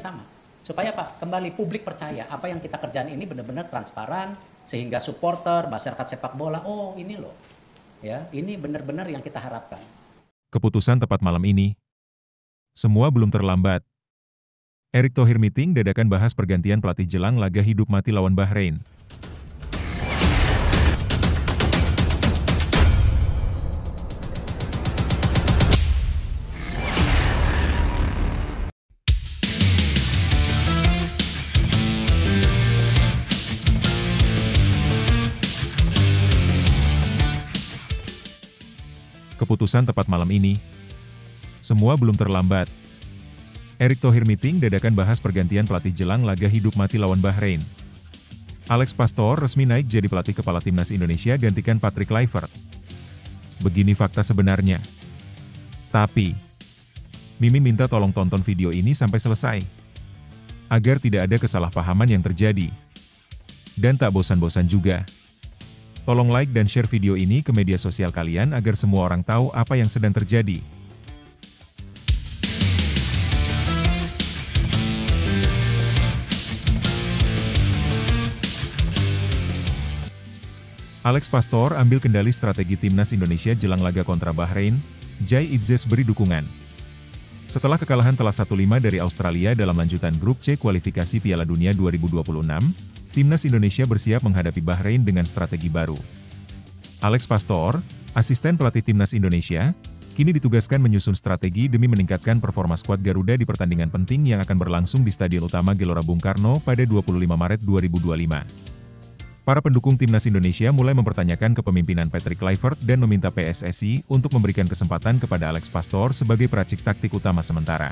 sama. Supaya apa? Kembali publik percaya apa yang kita kerjakan ini benar-benar transparan, sehingga supporter, masyarakat sepak bola, oh ini loh, ya ini benar-benar yang kita harapkan. Keputusan tepat malam ini. Semua belum terlambat. Erick Thohir meeting dadakan bahas pergantian pelatih jelang laga hidup mati lawan Bahrain. Keputusan tepat malam ini. Semua belum terlambat. Erick Thohir meeting dadakan bahas pergantian pelatih jelang laga hidup mati lawan Bahrain. Alex Pastor resmi naik jadi pelatih kepala timnas Indonesia gantikan Patrick Kluivert. Begini fakta sebenarnya. Tapi, Mimin minta tolong tonton video ini sampai selesai. Agar tidak ada kesalahpahaman yang terjadi. Dan tak bosan-bosan juga. Tolong like dan share video ini ke media sosial kalian agar semua orang tahu apa yang sedang terjadi. Alex Pastor ambil kendali strategi timnas Indonesia jelang laga kontra Bahrain, Jai Idzes beri dukungan. Setelah kekalahan telak 1-5 dari Australia dalam lanjutan grup C kualifikasi Piala Dunia 2026, timnas Indonesia bersiap menghadapi Bahrain dengan strategi baru. Alex Pastor, asisten pelatih timnas Indonesia, kini ditugaskan menyusun strategi demi meningkatkan performa skuad Garuda di pertandingan penting yang akan berlangsung di Stadion Utama Gelora Bung Karno pada 25 Maret 2025. Para pendukung timnas Indonesia mulai mempertanyakan kepemimpinan Patrick Kluivert dan meminta PSSI untuk memberikan kesempatan kepada Alex Pastor sebagai peracik taktik utama sementara.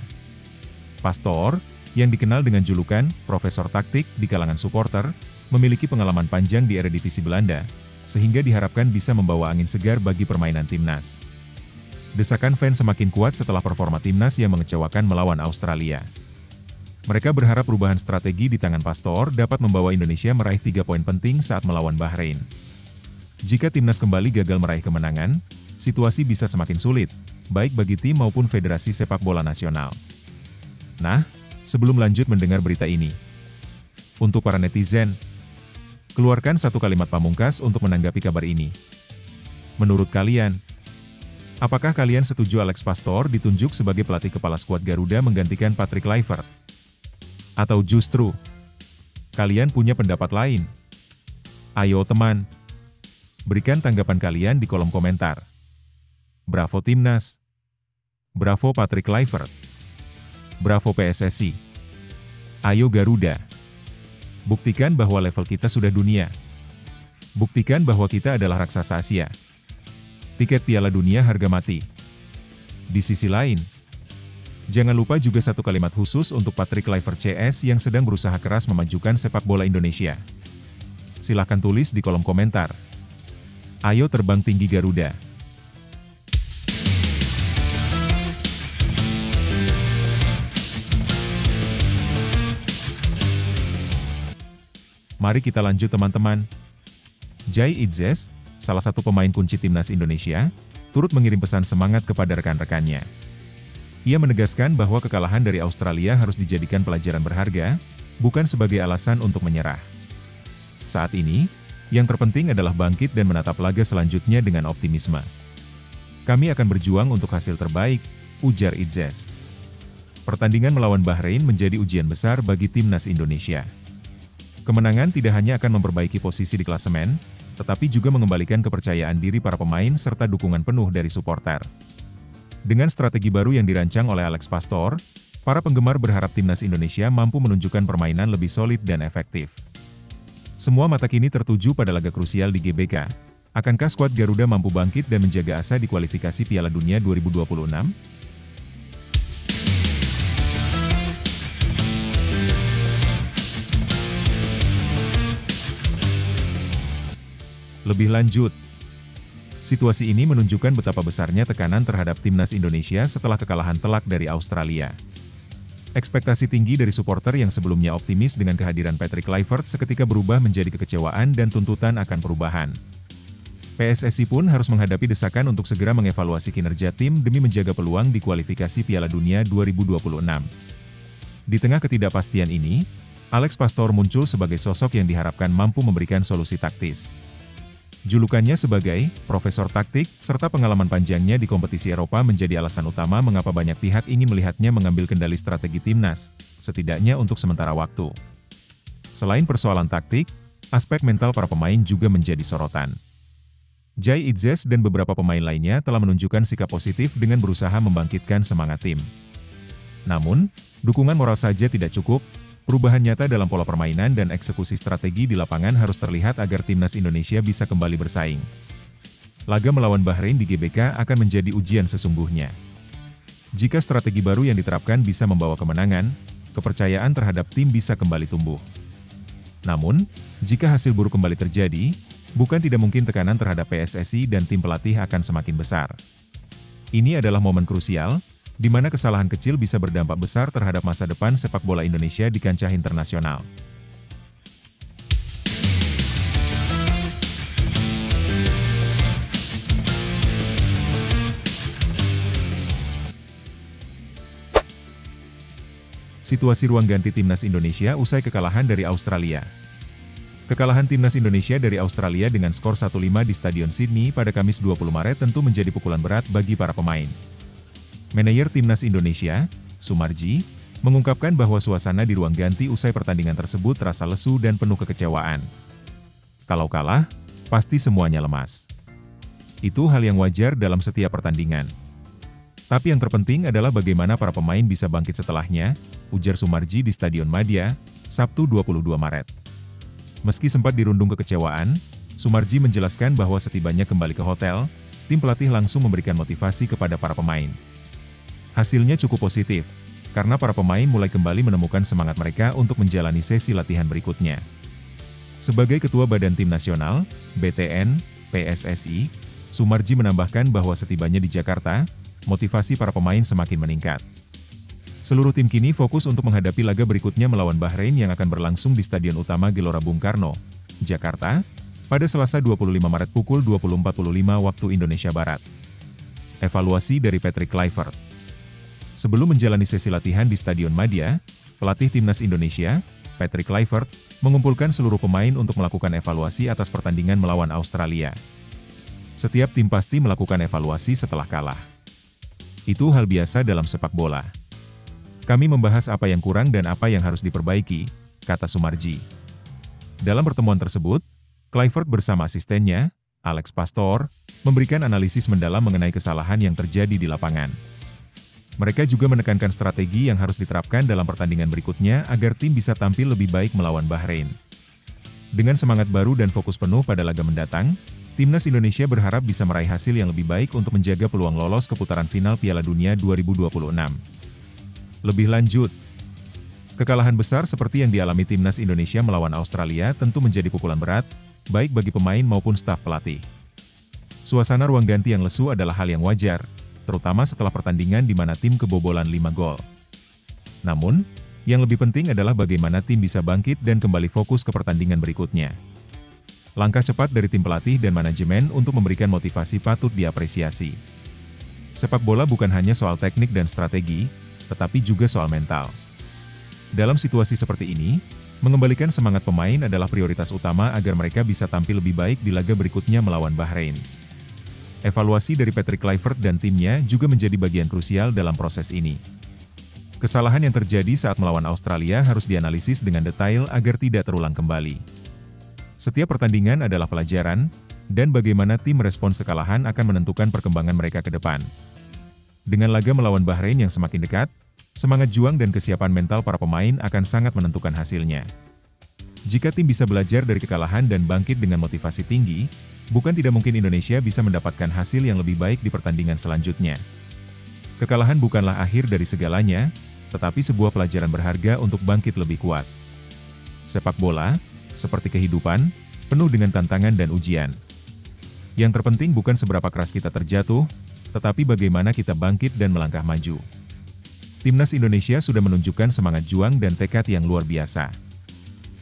Pastor, yang dikenal dengan julukan Profesor Taktik di kalangan supporter, memiliki pengalaman panjang di Eredivisie Belanda, sehingga diharapkan bisa membawa angin segar bagi permainan timnas. Desakan fans semakin kuat setelah performa timnas yang mengecewakan melawan Australia. Mereka berharap perubahan strategi di tangan Pastor dapat membawa Indonesia meraih 3 poin penting saat melawan Bahrain. Jika timnas kembali gagal meraih kemenangan, situasi bisa semakin sulit, baik bagi tim maupun Federasi Sepak Bola Nasional. Nah, sebelum lanjut mendengar berita ini, untuk para netizen, keluarkan satu kalimat pamungkas untuk menanggapi kabar ini. Menurut kalian, apakah kalian setuju Alex Pastor ditunjuk sebagai pelatih kepala skuad Garuda menggantikan Patrick Kluivert? Atau justru, kalian punya pendapat lain? Ayo teman, berikan tanggapan kalian di kolom komentar. Bravo Timnas. Bravo Patrick Kluivert. Bravo PSSI. Ayo Garuda. Buktikan bahwa level kita sudah dunia. Buktikan bahwa kita adalah raksasa Asia. Tiket Piala Dunia harga mati. Di sisi lain, jangan lupa juga satu kalimat khusus untuk Patrick Kluivert CS yang sedang berusaha keras memajukan sepak bola Indonesia. Silahkan tulis di kolom komentar. Ayo terbang tinggi Garuda. Mari kita lanjut teman-teman. Jai Idzes, salah satu pemain kunci timnas Indonesia, turut mengirim pesan semangat kepada rekan-rekannya. Ia menegaskan bahwa kekalahan dari Australia harus dijadikan pelajaran berharga, bukan sebagai alasan untuk menyerah. Saat ini, yang terpenting adalah bangkit dan menatap laga selanjutnya dengan optimisme. Kami akan berjuang untuk hasil terbaik, ujar Idzes. Pertandingan melawan Bahrain menjadi ujian besar bagi timnas Indonesia. Kemenangan tidak hanya akan memperbaiki posisi di klasemen, tetapi juga mengembalikan kepercayaan diri para pemain serta dukungan penuh dari supporter. Dengan strategi baru yang dirancang oleh Alex Pastor, para penggemar berharap timnas Indonesia mampu menunjukkan permainan lebih solid dan efektif. Semua mata kini tertuju pada laga krusial di GBK. Akankah skuad Garuda mampu bangkit dan menjaga asa di kualifikasi Piala Dunia 2026? Lebih lanjut, situasi ini menunjukkan betapa besarnya tekanan terhadap timnas Indonesia setelah kekalahan telak dari Australia. Ekspektasi tinggi dari supporter yang sebelumnya optimis dengan kehadiran Patrick Kluivert seketika berubah menjadi kekecewaan dan tuntutan akan perubahan. PSSI pun harus menghadapi desakan untuk segera mengevaluasi kinerja tim demi menjaga peluang di kualifikasi Piala Dunia 2026. Di tengah ketidakpastian ini, Alex Pastor muncul sebagai sosok yang diharapkan mampu memberikan solusi taktis. Julukannya sebagai Profesor Taktik, serta pengalaman panjangnya di kompetisi Eropa menjadi alasan utama mengapa banyak pihak ingin melihatnya mengambil kendali strategi timnas, setidaknya untuk sementara waktu. Selain persoalan taktik, aspek mental para pemain juga menjadi sorotan. Jai Itzes dan beberapa pemain lainnya telah menunjukkan sikap positif dengan berusaha membangkitkan semangat tim. Namun, dukungan moral saja tidak cukup. Perubahan nyata dalam pola permainan dan eksekusi strategi di lapangan harus terlihat agar timnas Indonesia bisa kembali bersaing. Laga melawan Bahrain di GBK akan menjadi ujian sesungguhnya. Jika strategi baru yang diterapkan bisa membawa kemenangan, kepercayaan terhadap tim bisa kembali tumbuh. Namun, jika hasil buruk kembali terjadi, bukan tidak mungkin tekanan terhadap PSSI dan tim pelatih akan semakin besar. Ini adalah momen krusial, di mana kesalahan kecil bisa berdampak besar terhadap masa depan sepak bola Indonesia di kancah internasional. Situasi ruang ganti timnas Indonesia usai kekalahan dari Australia. Kekalahan timnas Indonesia dari Australia dengan skor 1-5 di Stadion Sydney pada Kamis 20 Maret tentu menjadi pukulan berat bagi para pemain. Manajer Timnas Indonesia, Sumarji, mengungkapkan bahwa suasana di ruang ganti usai pertandingan tersebut terasa lesu dan penuh kekecewaan. Kalau kalah, pasti semuanya lemas. Itu hal yang wajar dalam setiap pertandingan. Tapi yang terpenting adalah bagaimana para pemain bisa bangkit setelahnya, ujar Sumarji di Stadion Madia, Sabtu 22 Maret. Meski sempat dirundung kekecewaan, Sumarji menjelaskan bahwa setibanya kembali ke hotel, tim pelatih langsung memberikan motivasi kepada para pemain. Hasilnya cukup positif, karena para pemain mulai kembali menemukan semangat mereka untuk menjalani sesi latihan berikutnya. Sebagai Ketua Badan Tim Nasional, BTN, PSSI, Sumarji menambahkan bahwa setibanya di Jakarta, motivasi para pemain semakin meningkat. Seluruh tim kini fokus untuk menghadapi laga berikutnya melawan Bahrain yang akan berlangsung di Stadion Utama Gelora Bung Karno, Jakarta, pada Selasa 25 Maret pukul 20.45 waktu Indonesia Barat. Evaluasi dari Patrick Kluivert. Sebelum menjalani sesi latihan di Stadion Madia, pelatih Timnas Indonesia, Patrick Kluivert, mengumpulkan seluruh pemain untuk melakukan evaluasi atas pertandingan melawan Australia. Setiap tim pasti melakukan evaluasi setelah kalah. Itu hal biasa dalam sepak bola. Kami membahas apa yang kurang dan apa yang harus diperbaiki, kata Sumarji. Dalam pertemuan tersebut, Kluivert bersama asistennya, Alex Pastor, memberikan analisis mendalam mengenai kesalahan yang terjadi di lapangan. Mereka juga menekankan strategi yang harus diterapkan dalam pertandingan berikutnya agar tim bisa tampil lebih baik melawan Bahrain. Dengan semangat baru dan fokus penuh pada laga mendatang, Timnas Indonesia berharap bisa meraih hasil yang lebih baik untuk menjaga peluang lolos ke putaran final Piala Dunia 2026. Lebih lanjut, kekalahan besar seperti yang dialami Timnas Indonesia melawan Australia tentu menjadi pukulan berat, baik bagi pemain maupun staf pelatih. Suasana ruang ganti yang lesu adalah hal yang wajar, terutama setelah pertandingan di mana tim kebobolan 5 gol. Namun, yang lebih penting adalah bagaimana tim bisa bangkit dan kembali fokus ke pertandingan berikutnya. Langkah cepat dari tim pelatih dan manajemen untuk memberikan motivasi patut diapresiasi. Sepak bola bukan hanya soal teknik dan strategi, tetapi juga soal mental. Dalam situasi seperti ini, mengembalikan semangat pemain adalah prioritas utama agar mereka bisa tampil lebih baik di laga berikutnya melawan Bahrain. Evaluasi dari Patrick Kluivert dan timnya juga menjadi bagian krusial dalam proses ini. Kesalahan yang terjadi saat melawan Australia harus dianalisis dengan detail agar tidak terulang kembali. Setiap pertandingan adalah pelajaran, dan bagaimana tim merespons kekalahan akan menentukan perkembangan mereka ke depan. Dengan laga melawan Bahrain yang semakin dekat, semangat juang dan kesiapan mental para pemain akan sangat menentukan hasilnya. Jika tim bisa belajar dari kekalahan dan bangkit dengan motivasi tinggi, bukan tidak mungkin Indonesia bisa mendapatkan hasil yang lebih baik di pertandingan selanjutnya. Kekalahan bukanlah akhir dari segalanya, tetapi sebuah pelajaran berharga untuk bangkit lebih kuat. Sepak bola, seperti kehidupan, penuh dengan tantangan dan ujian. Yang terpenting bukan seberapa keras kita terjatuh, tetapi bagaimana kita bangkit dan melangkah maju. Timnas Indonesia sudah menunjukkan semangat juang dan tekad yang luar biasa.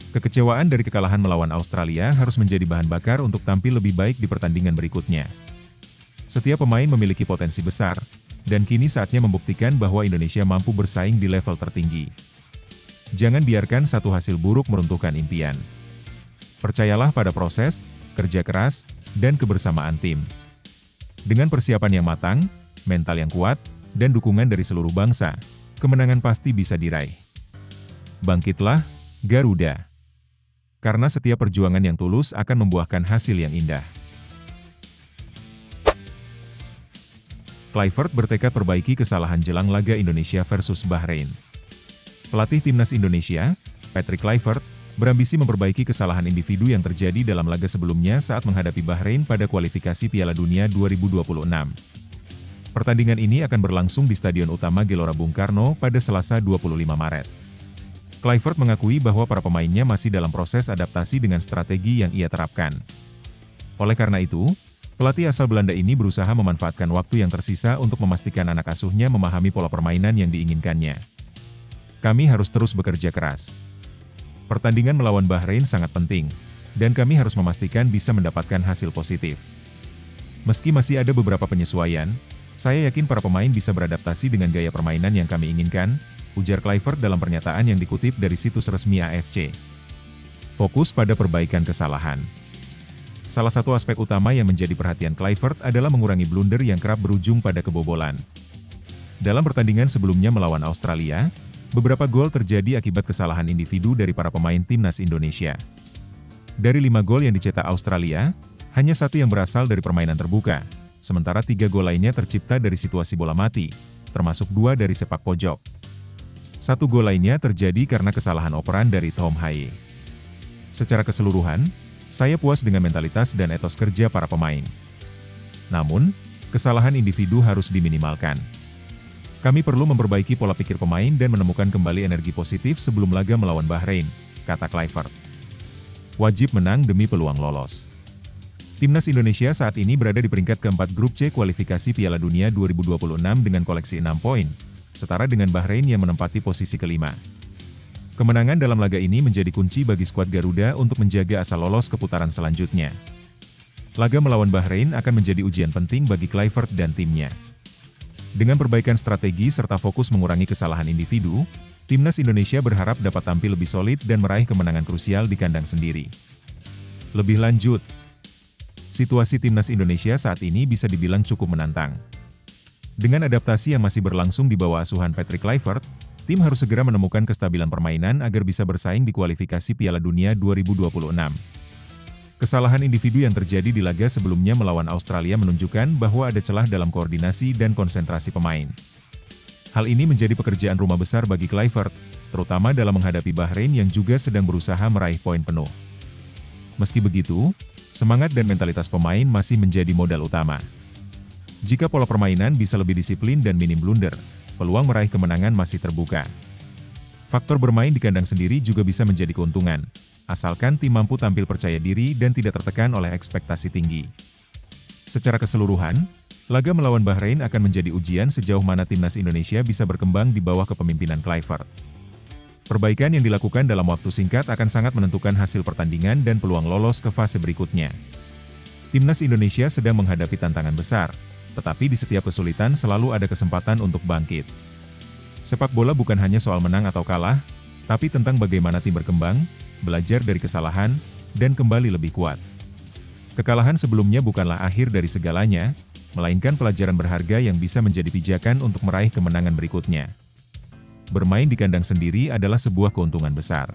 Kekecewaan dari kekalahan melawan Australia harus menjadi bahan bakar untuk tampil lebih baik di pertandingan berikutnya. Setiap pemain memiliki potensi besar, dan kini saatnya membuktikan bahwa Indonesia mampu bersaing di level tertinggi. Jangan biarkan satu hasil buruk meruntuhkan impian. Percayalah pada proses, kerja keras, dan kebersamaan tim. Dengan persiapan yang matang, mental yang kuat, dan dukungan dari seluruh bangsa, kemenangan pasti bisa diraih. Bangkitlah, Garuda! Karena setiap perjuangan yang tulus akan membuahkan hasil yang indah. Kluivert bertekad perbaiki kesalahan jelang laga Indonesia versus Bahrain. Pelatih Timnas Indonesia, Patrick Kluivert, berambisi memperbaiki kesalahan individu yang terjadi dalam laga sebelumnya saat menghadapi Bahrain pada kualifikasi Piala Dunia 2026. Pertandingan ini akan berlangsung di Stadion Utama Gelora Bung Karno pada Selasa 25 Maret. Kluivert mengakui bahwa para pemainnya masih dalam proses adaptasi dengan strategi yang ia terapkan. Oleh karena itu, pelatih asal Belanda ini berusaha memanfaatkan waktu yang tersisa untuk memastikan anak asuhnya memahami pola permainan yang diinginkannya. Kami harus terus bekerja keras. Pertandingan melawan Bahrain sangat penting, dan kami harus memastikan bisa mendapatkan hasil positif. Meski masih ada beberapa penyesuaian, saya yakin para pemain bisa beradaptasi dengan gaya permainan yang kami inginkan, ujar Kluivert dalam pernyataan yang dikutip dari situs resmi AFC. Fokus pada perbaikan kesalahan. Salah satu aspek utama yang menjadi perhatian Kluivert adalah mengurangi blunder yang kerap berujung pada kebobolan. Dalam pertandingan sebelumnya melawan Australia, beberapa gol terjadi akibat kesalahan individu dari para pemain Timnas Indonesia. Dari 5 gol yang dicetak Australia, hanya 1 yang berasal dari permainan terbuka, sementara 3 gol lainnya tercipta dari situasi bola mati, termasuk 2 dari sepak pojok. 1 gol lainnya terjadi karena kesalahan operan dari Tom Haye. Secara keseluruhan, saya puas dengan mentalitas dan etos kerja para pemain. Namun, kesalahan individu harus diminimalkan. Kami perlu memperbaiki pola pikir pemain dan menemukan kembali energi positif sebelum laga melawan Bahrain, kata Kluivert. Wajib menang demi peluang lolos. Timnas Indonesia saat ini berada di peringkat keempat grup C kualifikasi Piala Dunia 2026 dengan koleksi 6 poin, setara dengan Bahrain yang menempati posisi kelima. Kemenangan dalam laga ini menjadi kunci bagi skuad Garuda untuk menjaga asa lolos ke putaran selanjutnya. Laga melawan Bahrain akan menjadi ujian penting bagi Kluivert dan timnya. Dengan perbaikan strategi serta fokus mengurangi kesalahan individu, Timnas Indonesia berharap dapat tampil lebih solid dan meraih kemenangan krusial di kandang sendiri. Lebih lanjut, situasi Timnas Indonesia saat ini bisa dibilang cukup menantang. Dengan adaptasi yang masih berlangsung di bawah asuhan Patrick Kluivert, tim harus segera menemukan kestabilan permainan agar bisa bersaing di kualifikasi Piala Dunia 2026. Kesalahan individu yang terjadi di laga sebelumnya melawan Australia menunjukkan bahwa ada celah dalam koordinasi dan konsentrasi pemain. Hal ini menjadi pekerjaan rumah besar bagi Kluivert, terutama dalam menghadapi Bahrain yang juga sedang berusaha meraih poin penuh. Meski begitu, semangat dan mentalitas pemain masih menjadi modal utama. Jika pola permainan bisa lebih disiplin dan minim blunder, peluang meraih kemenangan masih terbuka. Faktor bermain di kandang sendiri juga bisa menjadi keuntungan, asalkan tim mampu tampil percaya diri dan tidak tertekan oleh ekspektasi tinggi. Secara keseluruhan, laga melawan Bahrain akan menjadi ujian sejauh mana Timnas Indonesia bisa berkembang di bawah kepemimpinan Kluivert. Perbaikan yang dilakukan dalam waktu singkat akan sangat menentukan hasil pertandingan dan peluang lolos ke fase berikutnya. Timnas Indonesia sedang menghadapi tantangan besar, tetapi di setiap kesulitan selalu ada kesempatan untuk bangkit. Sepak bola bukan hanya soal menang atau kalah, tapi tentang bagaimana tim berkembang, belajar dari kesalahan, dan kembali lebih kuat. Kekalahan sebelumnya bukanlah akhir dari segalanya, melainkan pelajaran berharga yang bisa menjadi pijakan untuk meraih kemenangan berikutnya. Bermain di kandang sendiri adalah sebuah keuntungan besar.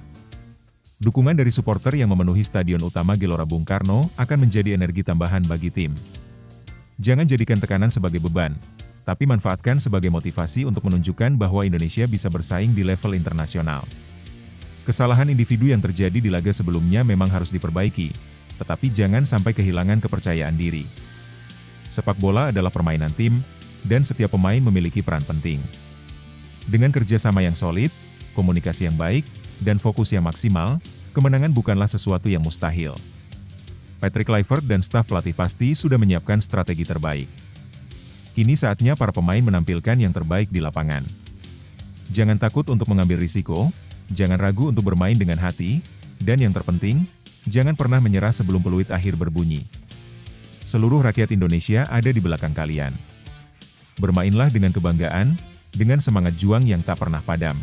Dukungan dari supporter yang memenuhi Stadion Utama Gelora Bung Karno akan menjadi energi tambahan bagi tim. Jangan jadikan tekanan sebagai beban, tapi manfaatkan sebagai motivasi untuk menunjukkan bahwa Indonesia bisa bersaing di level internasional. Kesalahan individu yang terjadi di laga sebelumnya memang harus diperbaiki, tetapi jangan sampai kehilangan kepercayaan diri. Sepak bola adalah permainan tim, dan setiap pemain memiliki peran penting. Dengan kerjasama yang solid, komunikasi yang baik, dan fokus yang maksimal, kemenangan bukanlah sesuatu yang mustahil. Patrick Kluivert dan staf pelatih pasti sudah menyiapkan strategi terbaik. Kini saatnya para pemain menampilkan yang terbaik di lapangan. Jangan takut untuk mengambil risiko, jangan ragu untuk bermain dengan hati, dan yang terpenting, jangan pernah menyerah sebelum peluit akhir berbunyi. Seluruh rakyat Indonesia ada di belakang kalian. Bermainlah dengan kebanggaan, dengan semangat juang yang tak pernah padam.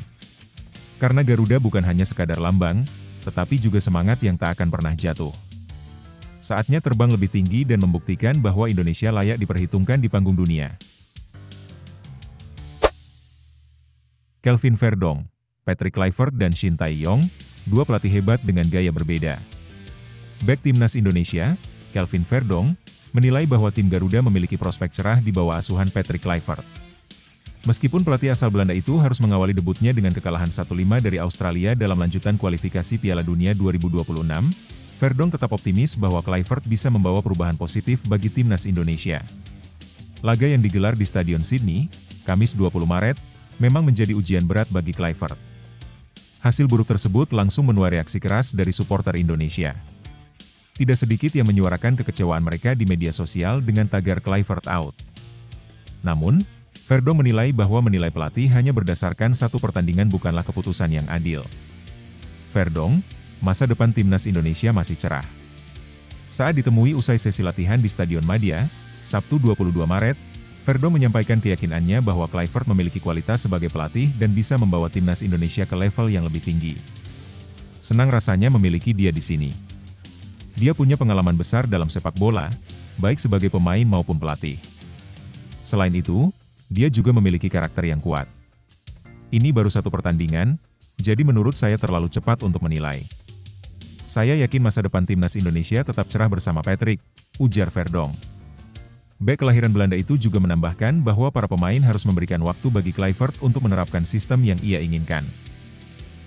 Karena Garuda bukan hanya sekadar lambang, tetapi juga semangat yang tak akan pernah jatuh. Saatnya terbang lebih tinggi dan membuktikan bahwa Indonesia layak diperhitungkan di panggung dunia. Kelvin Verdonk, Patrick Kluivert dan Shin Tae-yong, dua pelatih hebat dengan gaya berbeda. Bek Timnas Indonesia, Kelvin Verdonk, menilai bahwa tim Garuda memiliki prospek cerah di bawah asuhan Patrick Kluivert. Meskipun pelatih asal Belanda itu harus mengawali debutnya dengan kekalahan 1-5 dari Australia dalam lanjutan kualifikasi Piala Dunia 2026, Verdonk tetap optimis bahwa Kluivert bisa membawa perubahan positif bagi timnas Indonesia. Laga yang digelar di Stadion Sydney, Kamis 20 Maret, memang menjadi ujian berat bagi Kluivert. Hasil buruk tersebut langsung menuai reaksi keras dari supporter Indonesia. Tidak sedikit yang menyuarakan kekecewaan mereka di media sosial dengan tagar Kluivert out. Namun, Verdonk menilai bahwa menilai pelatih hanya berdasarkan satu pertandingan bukanlah keputusan yang adil. Verdonk, masa depan timnas Indonesia masih cerah. Saat ditemui usai sesi latihan di Stadion Madia, Sabtu 22 Maret, Verdonk menyampaikan keyakinannya bahwa Kluivert memiliki kualitas sebagai pelatih dan bisa membawa timnas Indonesia ke level yang lebih tinggi. Senang rasanya memiliki dia di sini. Dia punya pengalaman besar dalam sepak bola, baik sebagai pemain maupun pelatih. Selain itu, dia juga memiliki karakter yang kuat. Ini baru satu pertandingan, jadi menurut saya terlalu cepat untuk menilai. Saya yakin masa depan timnas Indonesia tetap cerah bersama Patrick, ujar Verdonk. Bek kelahiran Belanda itu juga menambahkan bahwa para pemain harus memberikan waktu bagi Kluivert untuk menerapkan sistem yang ia inginkan.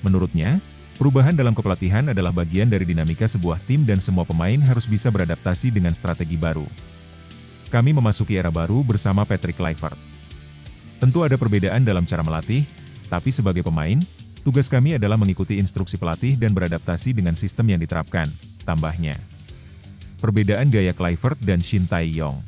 Menurutnya, perubahan dalam kepelatihan adalah bagian dari dinamika sebuah tim dan semua pemain harus bisa beradaptasi dengan strategi baru. Kami memasuki era baru bersama Patrick Kluivert. Tentu ada perbedaan dalam cara melatih, tapi sebagai pemain, tugas kami adalah mengikuti instruksi pelatih dan beradaptasi dengan sistem yang diterapkan, tambahnya. Perbedaan gaya Kluivert dan Shin Tae-yong.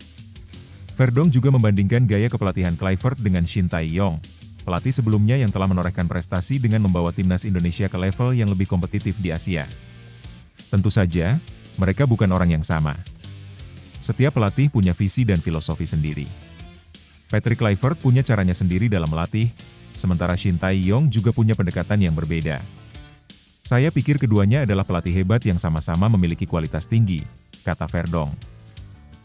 Verdonk juga membandingkan gaya kepelatihan Kluivert dengan Shin Tae-yong, pelatih sebelumnya yang telah menorehkan prestasi dengan membawa timnas Indonesia ke level yang lebih kompetitif di Asia. Tentu saja, mereka bukan orang yang sama. Setiap pelatih punya visi dan filosofi sendiri. Patrick Kluivert punya caranya sendiri dalam melatih, sementara Shin Tae-yong juga punya pendekatan yang berbeda. Saya pikir keduanya adalah pelatih hebat yang sama-sama memiliki kualitas tinggi, kata Verdonk.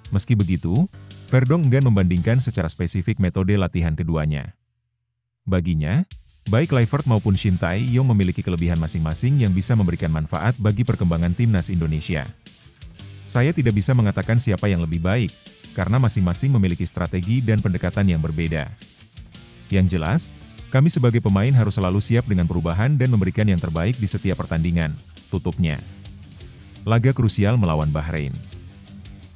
Meski begitu, Verdonk enggan membandingkan secara spesifik metode latihan keduanya. Baginya, baik Kluivert maupun Shin Tae-yong memiliki kelebihan masing-masing yang bisa memberikan manfaat bagi perkembangan timnas Indonesia. Saya tidak bisa mengatakan siapa yang lebih baik, karena masing-masing memiliki strategi dan pendekatan yang berbeda. Yang jelas, kami sebagai pemain harus selalu siap dengan perubahan dan memberikan yang terbaik di setiap pertandingan, tutupnya. Laga krusial melawan Bahrain.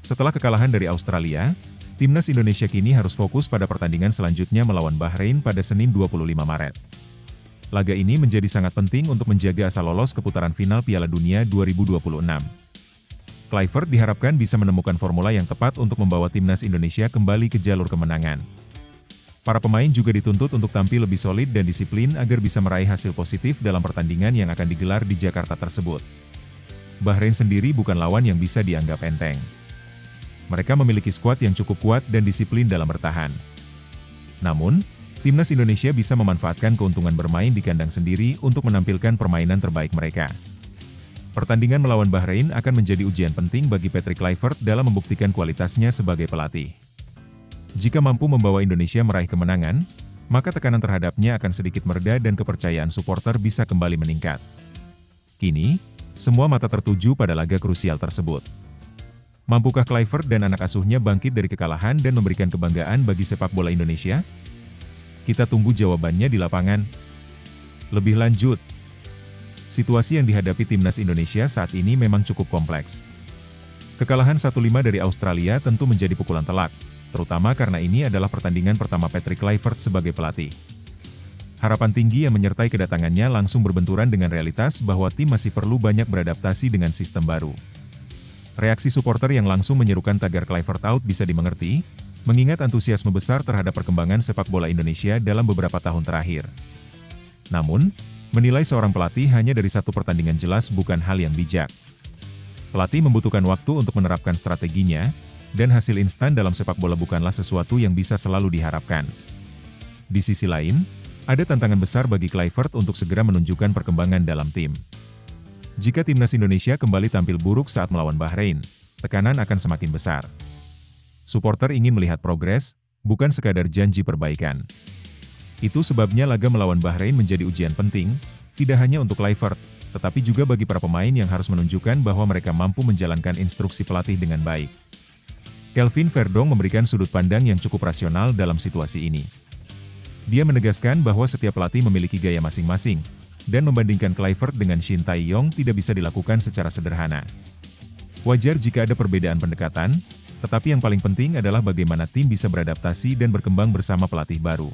Setelah kekalahan dari Australia, timnas Indonesia kini harus fokus pada pertandingan selanjutnya melawan Bahrain pada Senin 25 Maret. Laga ini menjadi sangat penting untuk menjaga asa lolos ke putaran final Piala Dunia 2026. Kluivert diharapkan bisa menemukan formula yang tepat untuk membawa timnas Indonesia kembali ke jalur kemenangan. Para pemain juga dituntut untuk tampil lebih solid dan disiplin agar bisa meraih hasil positif dalam pertandingan yang akan digelar di Jakarta tersebut. Bahrain sendiri bukan lawan yang bisa dianggap enteng. Mereka memiliki skuad yang cukup kuat dan disiplin dalam bertahan. Namun, timnas Indonesia bisa memanfaatkan keuntungan bermain di kandang sendiri untuk menampilkan permainan terbaik mereka. Pertandingan melawan Bahrain akan menjadi ujian penting bagi Patrick Kluivert dalam membuktikan kualitasnya sebagai pelatih. Jika mampu membawa Indonesia meraih kemenangan, maka tekanan terhadapnya akan sedikit mereda dan kepercayaan supporter bisa kembali meningkat. Kini, semua mata tertuju pada laga krusial tersebut. Mampukah Kluivert dan anak asuhnya bangkit dari kekalahan dan memberikan kebanggaan bagi sepak bola Indonesia? Kita tunggu jawabannya di lapangan. Lebih lanjut, situasi yang dihadapi timnas Indonesia saat ini memang cukup kompleks. Kekalahan 1-5 dari Australia tentu menjadi pukulan telak, terutama karena ini adalah pertandingan pertama Patrick Kluivert sebagai pelatih. Harapan tinggi yang menyertai kedatangannya langsung berbenturan dengan realitas bahwa tim masih perlu banyak beradaptasi dengan sistem baru. Reaksi supporter yang langsung menyerukan tagar Kluivert out bisa dimengerti, mengingat antusiasme besar terhadap perkembangan sepak bola Indonesia dalam beberapa tahun terakhir. Namun, menilai seorang pelatih hanya dari satu pertandingan jelas bukan hal yang bijak. Pelatih membutuhkan waktu untuk menerapkan strateginya, dan hasil instan dalam sepak bola bukanlah sesuatu yang bisa selalu diharapkan. Di sisi lain, Ada tantangan besar bagi Kluivert untuk segera menunjukkan perkembangan dalam tim. Jika timnas Indonesia kembali tampil buruk saat melawan Bahrain, tekanan akan semakin besar. Supporter ingin melihat progres, bukan sekadar janji perbaikan. Itu sebabnya laga melawan Bahrain menjadi ujian penting, tidak hanya untuk Kluivert, tetapi juga bagi para pemain yang harus menunjukkan bahwa mereka mampu menjalankan instruksi pelatih dengan baik. Kelvin Verdong memberikan sudut pandang yang cukup rasional dalam situasi ini. Dia menegaskan bahwa setiap pelatih memiliki gaya masing-masing, dan membandingkan Kluivert dengan Shin Tae-yong tidak bisa dilakukan secara sederhana. Wajar jika ada perbedaan pendekatan, tetapi yang paling penting adalah bagaimana tim bisa beradaptasi dan berkembang bersama pelatih baru.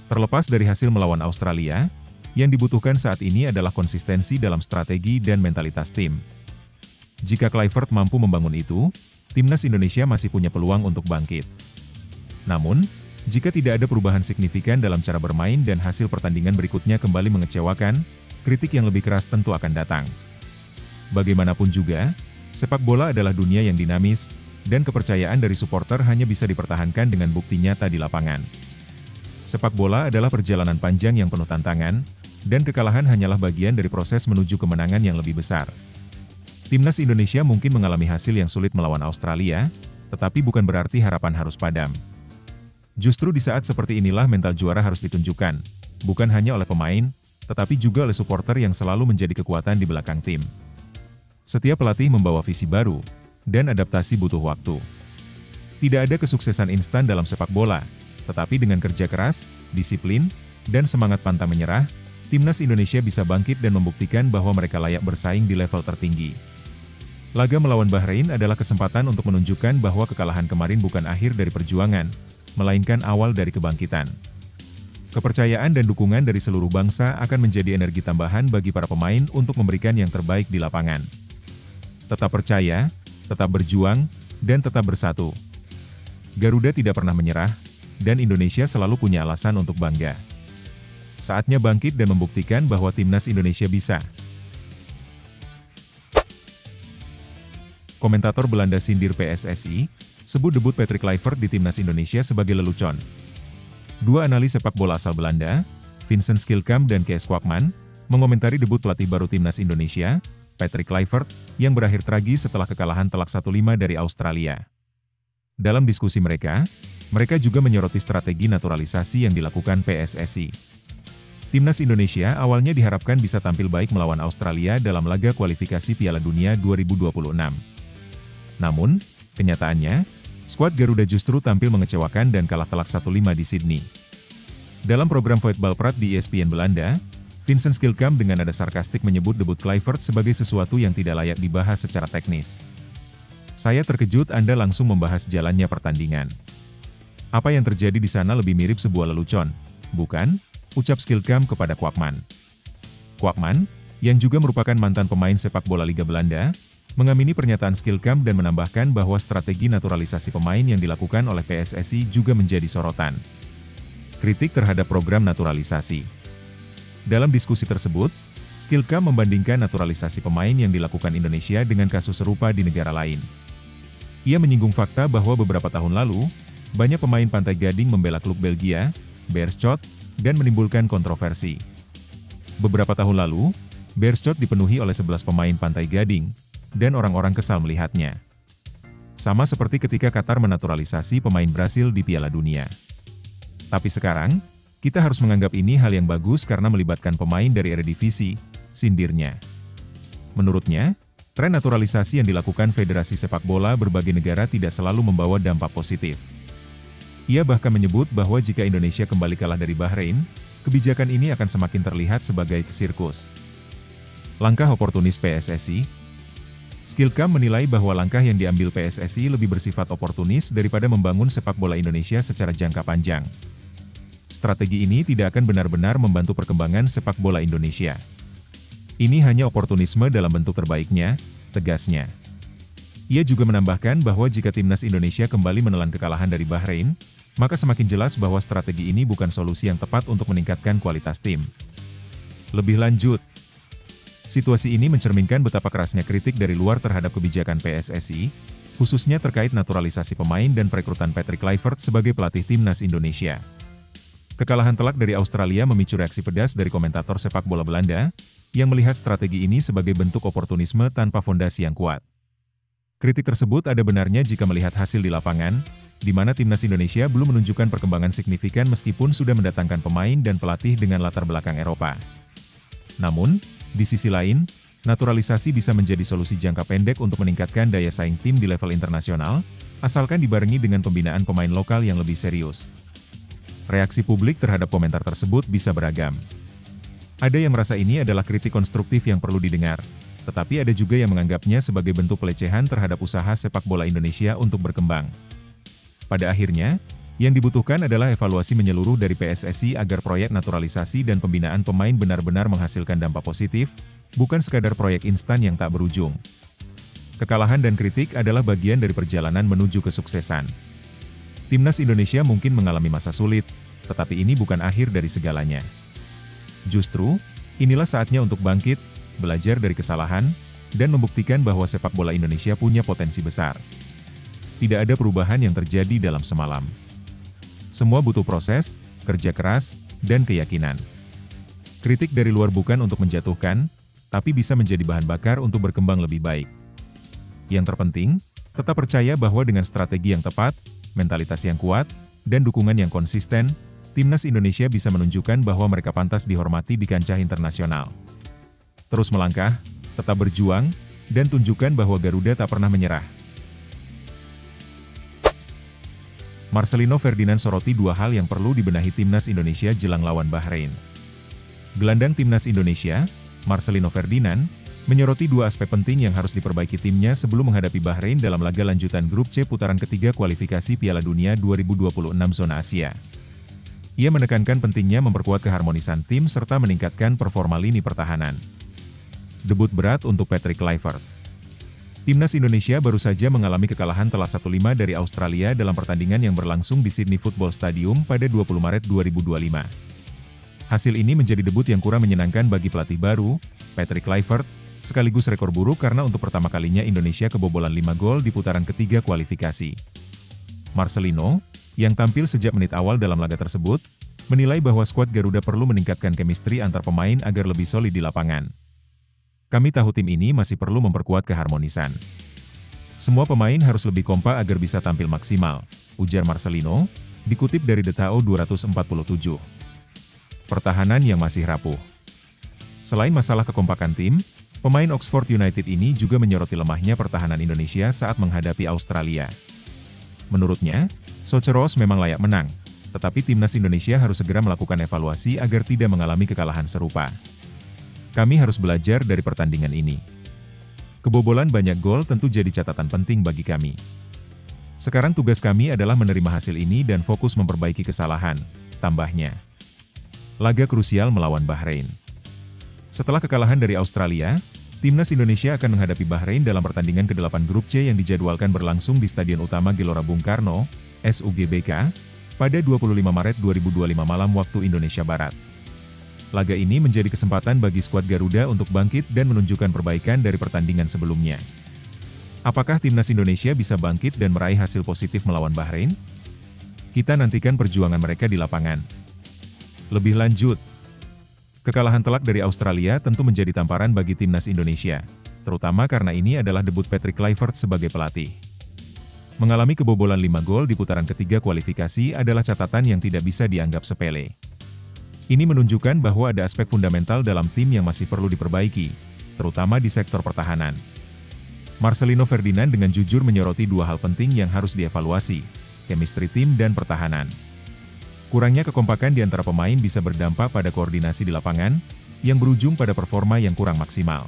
Terlepas dari hasil melawan Australia, yang dibutuhkan saat ini adalah konsistensi dalam strategi dan mentalitas tim. Jika Kluivert mampu membangun itu, timnas Indonesia masih punya peluang untuk bangkit. Namun, jika tidak ada perubahan signifikan dalam cara bermain dan hasil pertandingan berikutnya kembali mengecewakan, kritik yang lebih keras tentu akan datang. Bagaimanapun juga, sepak bola adalah dunia yang dinamis, dan kepercayaan dari supporter hanya bisa dipertahankan dengan bukti nyata di lapangan. Sepak bola adalah perjalanan panjang yang penuh tantangan, dan kekalahan hanyalah bagian dari proses menuju kemenangan yang lebih besar. Timnas Indonesia mungkin mengalami hasil yang sulit melawan Australia, tetapi bukan berarti harapan harus padam. Justru di saat seperti inilah mental juara harus ditunjukkan, bukan hanya oleh pemain, tetapi juga oleh supporter yang selalu menjadi kekuatan di belakang tim. Setiap pelatih membawa visi baru, dan adaptasi butuh waktu. Tidak ada kesuksesan instan dalam sepak bola, tetapi dengan kerja keras, disiplin, dan semangat pantang menyerah, timnas Indonesia bisa bangkit dan membuktikan bahwa mereka layak bersaing di level tertinggi. Laga melawan Bahrain adalah kesempatan untuk menunjukkan bahwa kekalahan kemarin bukan akhir dari perjuangan, melainkan awal dari kebangkitan. Kepercayaan dan dukungan dari seluruh bangsa akan menjadi energi tambahan bagi para pemain untuk memberikan yang terbaik di lapangan. Tetap percaya, tetap berjuang, dan tetap bersatu. Garuda tidak pernah menyerah, dan Indonesia selalu punya alasan untuk bangga. Saatnya bangkit dan membuktikan bahwa timnas Indonesia bisa. Komentator Belanda sindir PSSI, sebut debut Patrick Kluivert di timnas Indonesia sebagai lelucon. Dua analis sepak bola asal Belanda, Vincent Schilkamp dan Kees Kwakman, mengomentari debut pelatih baru timnas Indonesia, Patrick Kluivert, yang berakhir tragis setelah kekalahan telak 1-5 dari Australia. Dalam diskusi mereka juga menyoroti strategi naturalisasi yang dilakukan PSSI. Timnas Indonesia awalnya diharapkan bisa tampil baik melawan Australia dalam laga kualifikasi Piala Dunia 2026. Namun, kenyataannya, skuad Garuda justru tampil mengecewakan dan kalah telak 1-5 di Sydney. Dalam program Voetbalpraat di ESPN Belanda, Vincent Schilkamp dengan nada sarkastik menyebut debut Kluivert sebagai sesuatu yang tidak layak dibahas secara teknis. Saya terkejut Anda langsung membahas jalannya pertandingan. Apa yang terjadi di sana lebih mirip sebuah lelucon, bukan? Ucap Schilkamp kepada Kwakman. Kwakman, yang juga merupakan mantan pemain sepak bola Liga Belanda, mengamini pernyataan Schilkamp dan menambahkan bahwa strategi naturalisasi pemain yang dilakukan oleh PSSI juga menjadi sorotan. Kritik terhadap program naturalisasi. Dalam diskusi tersebut, Schilkamp membandingkan naturalisasi pemain yang dilakukan Indonesia dengan kasus serupa di negara lain. Ia menyinggung fakta bahwa beberapa tahun lalu, banyak pemain Pantai Gading membela klub Belgia, Beerschot, dan menimbulkan kontroversi. Beberapa tahun lalu, Beerschot dipenuhi oleh 11 pemain Pantai Gading, dan orang-orang kesal melihatnya. Sama seperti ketika Qatar menaturalisasi pemain Brasil di Piala Dunia. Tapi sekarang, kita harus menganggap ini hal yang bagus karena melibatkan pemain dari Eredivisie, sindirnya. Menurutnya, tren naturalisasi yang dilakukan Federasi Sepak Bola berbagai negara tidak selalu membawa dampak positif. Ia bahkan menyebut bahwa jika Indonesia kembali kalah dari Bahrain, kebijakan ini akan semakin terlihat sebagai sirkus. Langkah oportunis PSSI. Schilkamp menilai bahwa langkah yang diambil PSSI lebih bersifat oportunis daripada membangun sepak bola Indonesia secara jangka panjang. Strategi ini tidak akan benar-benar membantu perkembangan sepak bola Indonesia. Ini hanya oportunisme dalam bentuk terbaiknya, tegasnya. Ia juga menambahkan bahwa jika timnas Indonesia kembali menelan kekalahan dari Bahrain, maka semakin jelas bahwa strategi ini bukan solusi yang tepat untuk meningkatkan kualitas tim. Lebih lanjut, situasi ini mencerminkan betapa kerasnya kritik dari luar terhadap kebijakan PSSI, khususnya terkait naturalisasi pemain dan perekrutan Patrick Kluivert sebagai pelatih timnas Indonesia. Kekalahan telak dari Australia memicu reaksi pedas dari komentator sepak bola Belanda, yang melihat strategi ini sebagai bentuk oportunisme tanpa fondasi yang kuat. Kritik tersebut ada benarnya jika melihat hasil di lapangan, di mana timnas Indonesia belum menunjukkan perkembangan signifikan meskipun sudah mendatangkan pemain dan pelatih dengan latar belakang Eropa. Namun, di sisi lain, naturalisasi bisa menjadi solusi jangka pendek untuk meningkatkan daya saing tim di level internasional, asalkan dibarengi dengan pembinaan pemain lokal yang lebih serius. Reaksi publik terhadap komentar tersebut bisa beragam. Ada yang merasa ini adalah kritik konstruktif yang perlu didengar, tetapi ada juga yang menganggapnya sebagai bentuk pelecehan terhadap usaha sepak bola Indonesia untuk berkembang. Pada akhirnya, yang dibutuhkan adalah evaluasi menyeluruh dari PSSI agar proyek naturalisasi dan pembinaan pemain benar-benar menghasilkan dampak positif, bukan sekadar proyek instan yang tak berujung. Kekalahan dan kritik adalah bagian dari perjalanan menuju kesuksesan. Timnas Indonesia mungkin mengalami masa sulit, tetapi ini bukan akhir dari segalanya. Justru, inilah saatnya untuk bangkit, belajar dari kesalahan, dan membuktikan bahwa sepak bola Indonesia punya potensi besar. Tidak ada perubahan yang terjadi dalam semalam. Semua butuh proses, kerja keras, dan keyakinan. Kritik dari luar bukan untuk menjatuhkan, tapi bisa menjadi bahan bakar untuk berkembang lebih baik. Yang terpenting, tetap percaya bahwa dengan strategi yang tepat, mentalitas yang kuat, dan dukungan yang konsisten, timnas Indonesia bisa menunjukkan bahwa mereka pantas dihormati di kancah internasional. Terus melangkah, tetap berjuang, dan tunjukkan bahwa Garuda tak pernah menyerah. Marcelino Ferdinand soroti dua hal yang perlu dibenahi timnas Indonesia jelang lawan Bahrain. Gelandang timnas Indonesia, Marcelino Ferdinand, menyoroti dua aspek penting yang harus diperbaiki timnya sebelum menghadapi Bahrain dalam laga lanjutan Grup C putaran ketiga kualifikasi Piala Dunia 2026 Zona Asia. Ia menekankan pentingnya memperkuat keharmonisan tim serta meningkatkan performa lini pertahanan. Debut berat untuk Patrick Kluivert. Timnas Indonesia baru saja mengalami kekalahan telak 1-5 dari Australia dalam pertandingan yang berlangsung di Sydney Football Stadium pada 20 Maret 2025. Hasil ini menjadi debut yang kurang menyenangkan bagi pelatih baru, Patrick Kluivert, sekaligus rekor buruk karena untuk pertama kalinya Indonesia kebobolan 5 gol di putaran ketiga kualifikasi. Marcelino, yang tampil sejak menit awal dalam laga tersebut, menilai bahwa skuad Garuda perlu meningkatkan chemistry antar pemain agar lebih solid di lapangan. Kami tahu tim ini masih perlu memperkuat keharmonisan. Semua pemain harus lebih kompak agar bisa tampil maksimal, ujar Marcelino, dikutip dari DTO 247. Pertahanan yang masih rapuh. Selain masalah kekompakan tim, pemain Oxford United ini juga menyoroti lemahnya pertahanan Indonesia saat menghadapi Australia. Menurutnya, Soceros memang layak menang, tetapi timnas Indonesia harus segera melakukan evaluasi agar tidak mengalami kekalahan serupa. Kami harus belajar dari pertandingan ini. Kebobolan banyak gol tentu jadi catatan penting bagi kami. Sekarang tugas kami adalah menerima hasil ini dan fokus memperbaiki kesalahan, tambahnya. Laga krusial melawan Bahrain. Setelah kekalahan dari Australia, timnas Indonesia akan menghadapi Bahrain dalam pertandingan ke-8 Grup C yang dijadwalkan berlangsung di Stadion Utama Gelora Bung Karno, SUGBK, pada 25 Maret 2025 malam waktu Indonesia Barat. Laga ini menjadi kesempatan bagi skuad Garuda untuk bangkit dan menunjukkan perbaikan dari pertandingan sebelumnya. Apakah timnas Indonesia bisa bangkit dan meraih hasil positif melawan Bahrain? Kita nantikan perjuangan mereka di lapangan. Lebih lanjut, kekalahan telak dari Australia tentu menjadi tamparan bagi timnas Indonesia, terutama karena ini adalah debut Patrick Kluivert sebagai pelatih. Mengalami kebobolan 5 gol di putaran ketiga kualifikasi adalah catatan yang tidak bisa dianggap sepele. Ini menunjukkan bahwa ada aspek fundamental dalam tim yang masih perlu diperbaiki, terutama di sektor pertahanan. Marcelino Ferdinand dengan jujur menyoroti dua hal penting yang harus dievaluasi, chemistry tim dan pertahanan. Kurangnya kekompakan di antara pemain bisa berdampak pada koordinasi di lapangan, yang berujung pada performa yang kurang maksimal.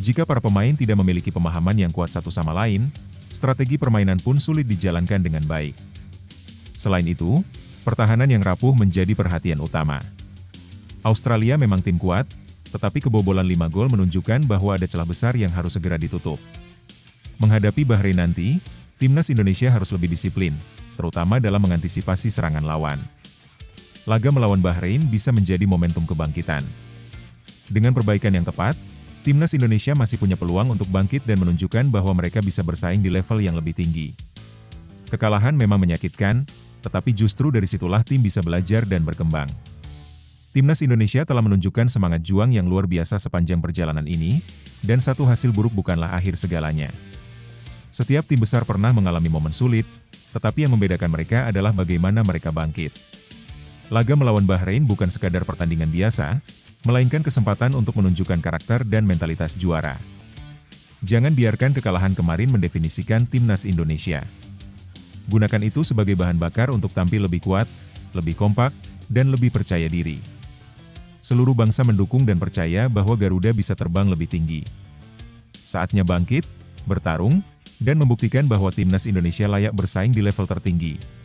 Jika para pemain tidak memiliki pemahaman yang kuat satu sama lain, strategi permainan pun sulit dijalankan dengan baik. Selain itu, pertahanan yang rapuh menjadi perhatian utama. Australia memang tim kuat, tetapi kebobolan 5 gol menunjukkan bahwa ada celah besar yang harus segera ditutup. Menghadapi Bahrain nanti, timnas Indonesia harus lebih disiplin, terutama dalam mengantisipasi serangan lawan. Laga melawan Bahrain bisa menjadi momentum kebangkitan. Dengan perbaikan yang tepat, timnas Indonesia masih punya peluang untuk bangkit dan menunjukkan bahwa mereka bisa bersaing di level yang lebih tinggi. Kekalahan memang menyakitkan, tetapi justru dari situlah tim bisa belajar dan berkembang. Timnas Indonesia telah menunjukkan semangat juang yang luar biasa sepanjang perjalanan ini, dan satu hasil buruk bukanlah akhir segalanya. Setiap tim besar pernah mengalami momen sulit, tetapi yang membedakan mereka adalah bagaimana mereka bangkit. Laga melawan Bahrain bukan sekadar pertandingan biasa, melainkan kesempatan untuk menunjukkan karakter dan mentalitas juara. Jangan biarkan kekalahan kemarin mendefinisikan Timnas Indonesia. Gunakan itu sebagai bahan bakar untuk tampil lebih kuat, lebih kompak, dan lebih percaya diri. Seluruh bangsa mendukung dan percaya bahwa Garuda bisa terbang lebih tinggi. Saatnya bangkit, bertarung, dan membuktikan bahwa Timnas Indonesia layak bersaing di level tertinggi.